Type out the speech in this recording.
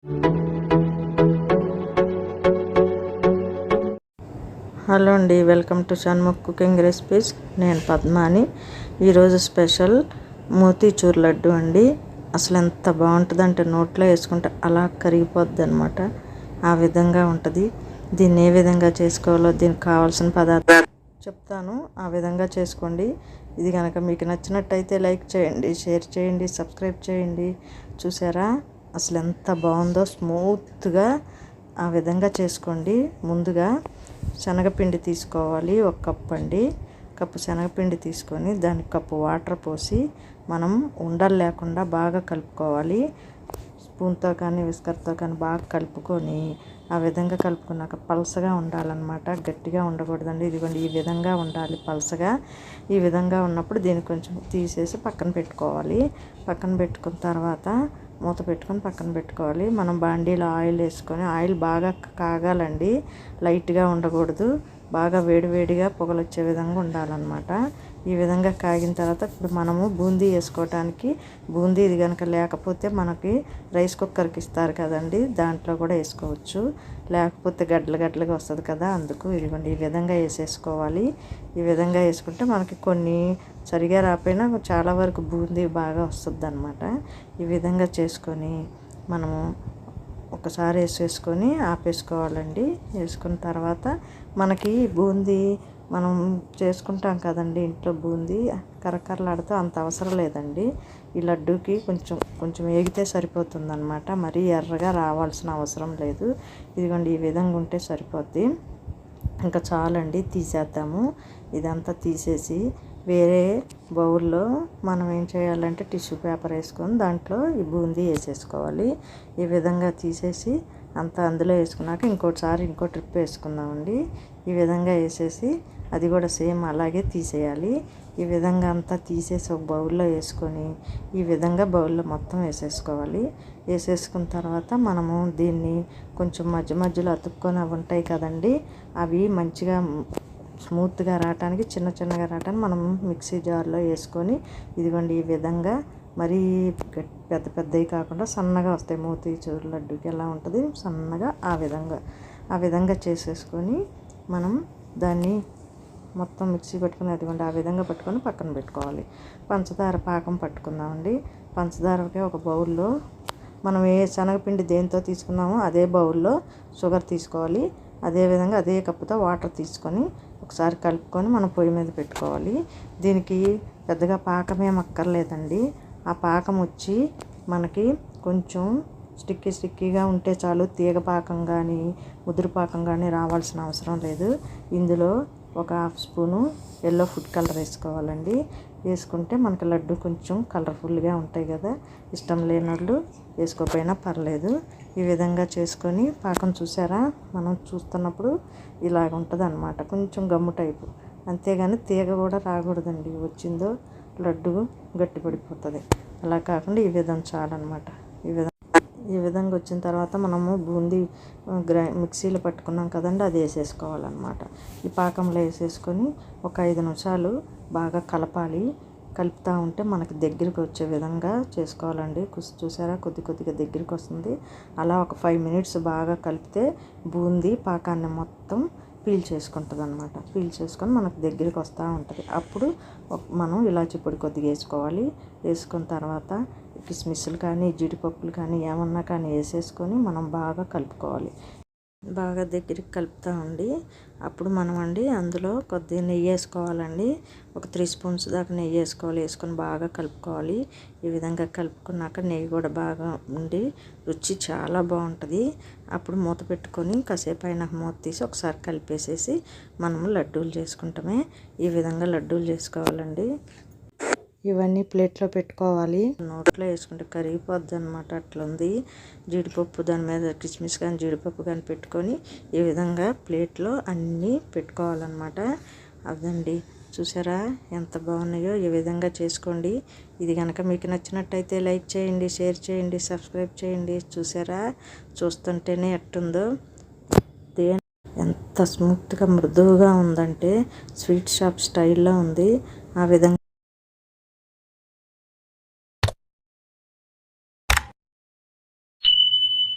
Hello అండి, welcome to Shanmukh cooking recipes. నేను పద్మాని. ఈరోజు స్పెషల్ మోతీచూర్ లడ్డు అండి. అసలు ఎంత బాగుంటుందంటే నోట్లో వేసుకుంటే అలా కరిగిపోద్ది అనమాట. ఆ విధంగా ఉంటుంది. దీన్ని ఏ విధంగా చేసుకోవాలో దీనికి కావాల్సిన పదార్థాలు చెప్తాను. ఆ విధంగా చేసుకోండి. ఇది కనుక మీకు నచ్చినట్టయితే లైక్ చేయండి, షేర్ చేయండి, సబ్స్క్రైబ్ చేయండి. చూసారా అసలు ఎంత బాగుందో, స్మూత్గా. ఆ విధంగా చేసుకోండి. ముందుగా శనగపిండి తీసుకోవాలి. 1 కప్పు అండి. కప్పు శనగపిండి తీసుకొని దానికి కప్పు వాటర్ పోసి మనం ఉండలు లేకుండా బాగా కలుపుకోవాలి. స్పూన్తో కానీ విస్కర్తో కానీ బాగా కలుపుకొని ఆ విధంగా కలుపుకున్నాక పలసగా ఉండాలన్నమాట. గట్టిగా ఉండకూడదండి. ఇదిగోండి ఈ విధంగా ఉండాలి, పలసగా. ఈ విధంగా ఉన్నప్పుడు దీన్ని కొంచెం తీసేసి పక్కన పెట్టుకోవాలి. పక్కన పెట్టుకున్న తర్వాత మూత పెట్టుకొని పక్కన పెట్టుకోవాలి. మనం బాండీలో ఆయిల్ వేసుకొని, ఆయిల్ బాగా కాగాలండి, లైట్గా ఉండకూడదు. బాగా వేడివేడిగా పొగలు వచ్చే విధంగా ఉండాలన్నమాట. ఈ విధంగా కాగిన తర్వాత ఇప్పుడు మనము బూందీ వేసుకోవటానికి, బూందీ ఇది కనుక లేకపోతే మనకి రైస్ కుక్కర్కి ఇస్తారు కదండి, దాంట్లో కూడా వేసుకోవచ్చు. లేకపోతే గడ్డలుగా వస్తుంది కదా, అందుకు ఇదిగోండి ఈ విధంగా వేసేసుకోవాలి. ఈ విధంగా వేసుకుంటే మనకి కొన్ని సరిగా రాకపోయినా చాలా వరకు బూందీ బాగా వస్తుంది అన్నమాట. ఈ విధంగా చేసుకొని మనము ఒకసారి వేసేసుకొని ఆపేసుకోవాలండి. వేసుకున్న తర్వాత మనకి బూందీ మనం చేసుకుంటాం కదండి ఇంట్లో, బూందీ కరకరలాడుతూ అంత అవసరం లేదండి. ఈ లడ్డూకి కొంచెం వేగితే సరిపోతుంది అనమాట. మరీ ఎర్రగా రావాల్సిన అవసరం లేదు. ఇదిగోండి ఈ విధంగా ఉంటే సరిపోద్ది. ఇంకా చాలండి, తీసేద్దాము. ఇదంతా తీసేసి వేరే బౌల్లో మనం ఏం చేయాలంటే టిష్యూ పేపర్ వేసుకొని దాంట్లో ఈ బూందీ వేసేసుకోవాలి. ఈ విధంగా తీసేసి అంతా అందులో వేసుకున్నాక ఇంకో ట్రిప్ వేసుకుందామండి. ఈ విధంగా వేసేసి అది కూడా సేమ్ అలాగే తీసేయాలి. ఈ విధంగా అంతా తీసేసి ఒక బౌల్లో వేసుకొని ఈ విధంగా బౌల్లో మొత్తం వేసేసుకోవాలి. వేసేసుకున్న తర్వాత మనము దీన్ని కొంచెం మధ్యలో అతుక్కొని అవి ఉంటాయి కదండి, అవి మంచిగా స్మూత్గా రావటానికి, చిన్నగా రావటానికి మనం మిక్సీ జార్లో వేసుకొని ఇదిగోండి ఈ విధంగా, మరీ పెద్దవి కాకుండా సన్నగా వస్తాయి. మోతీచూర్ లడ్డూకి ఎలా ఉంటుంది సన్నగా, ఆ విధంగా చేసేసుకొని మనం దాన్ని మొత్తం మిక్సీ పట్టుకుని అదిగోండి ఆ విధంగా పట్టుకొని పక్కన పెట్టుకోవాలి. పంచదార పాకం పట్టుకుందామండి. పంచదారకి ఒక బౌల్లో మనం ఏ శనగపిండి దేంతో తీసుకున్నామో అదే బౌల్లో షుగర్ తీసుకోవాలి. అదేవిధంగా అదే కప్పుతో వాటర్ తీసుకొని ఒకసారి కలుపుకొని మనం పొయ్యి మీద పెట్టుకోవాలి. దీనికి పెద్దగా పాకమేం అక్కర్లేదండి. ఆ పాకం వచ్చి మనకి కొంచెం స్టిక్కీగా ఉంటే చాలు. తీగ పాకం కానీ ముదురు పాకం కానీ రావాల్సిన అవసరం లేదు. ఇందులో ఒక 1/2 స్పూను ఎల్లో ఫుడ్ కలర్ వేసుకోవాలండి. వేసుకుంటే మనకి లడ్డు కొంచెం కలర్ఫుల్గా ఉంటాయి కదా. ఇష్టం లేని వాళ్ళు వేసుకోకపోయినా పర్లేదు. ఈ విధంగా చేసుకొని పాకం చూసారా, మనం చూస్తున్నప్పుడు ఇలాగ ఉంటుంది అన్నమాట. కొంచెం గమ్ము టైపు, అంతేగాని తీగ కూడా రాకూడదండి. వచ్చిందో లడ్డు గట్టిపడిపోతుంది. అలా కాకుండా ఈ విధంగా చాలన్నమాట. ఈ విధంగా వచ్చిన తర్వాత మనము బూందీ మిక్సీలో పట్టుకున్నాం కదండి, అది వేసేసుకోవాలన్నమాట. ఈ పాకంలో వేసేసుకొని ఒక 5 నిమిషాలు బాగా కలపాలి. కలుపుతూ ఉంటే మనకి దగ్గరికి వచ్చే విధంగా చేసుకోవాలండి. చూసారా కొద్దిగా దగ్గరికి వస్తుంది. అలా ఒక 5 మినిట్స్ బాగా కలిపితే బూందీ పాకాన్ని మొత్తం పీల్ చేసుకుంటుంది అనమాట. పీల్ చేసుకొని మనకు దగ్గరికి వస్తూ ఉంటుంది. అప్పుడు మనం ఇలాచి పొడి కొద్దిగా వేసుకోవాలి. వేసుకున్న తర్వాత కిస్మిస్లు కానీ జీడిపప్పులు కానీ ఏమన్నా కానీ వేసేసుకొని మనం బాగా కలుపుకోవాలి. బాగా దగ్గరికి కలుపుతూ ఉండి అప్పుడు మనం అందులో కొద్దిగా నెయ్యి వేసుకోవాలండి. ఒక 3 స్పూన్స్ దాకా నెయ్యి వేసుకోవాలి. వేసుకొని బాగా కలుపుకోవాలి. ఈ విధంగా కలుపుకున్నాక నెయ్యి కూడా బాగా ఉండి రుచి చాలా బాగుంటుంది. అప్పుడు మూత పెట్టుకొని కాసేపు అయినా మూత తీసి ఒకసారి కలిపేసేసి మనము లడ్డూలు చేసుకుంటామే. ఈ విధంగా లడ్డూలు చేసుకోవాలండి. ఇవన్నీ ప్లేట్లో పెట్టుకోవాలి. నోట్లో వేసుకుంటే కరిగిపోద్ది అనమాట, అట్లుంది. జీడిపప్పు దాని మీద కిస్మిస్ కానీ జీడిపప్పు కానీ పెట్టుకొని ఈ విధంగా ప్లేట్లో అన్నీ పెట్టుకోవాలన్నమాట. అదండి, చూసారా ఎంత బాగున్నాయో. ఈ విధంగా చేసుకోండి. ఇది కనుక మీకు నచ్చినట్టయితే లైక్ చేయండి, షేర్ చేయండి, సబ్స్క్రైబ్ చేయండి. చూసారా, చూస్తుంటేనే ఎట్టుందో, ఎంత స్మూత్గా మృదువుగా ఉందంటే స్వీట్ షాప్ స్టైల్లో ఉంది. ఆ విధంగా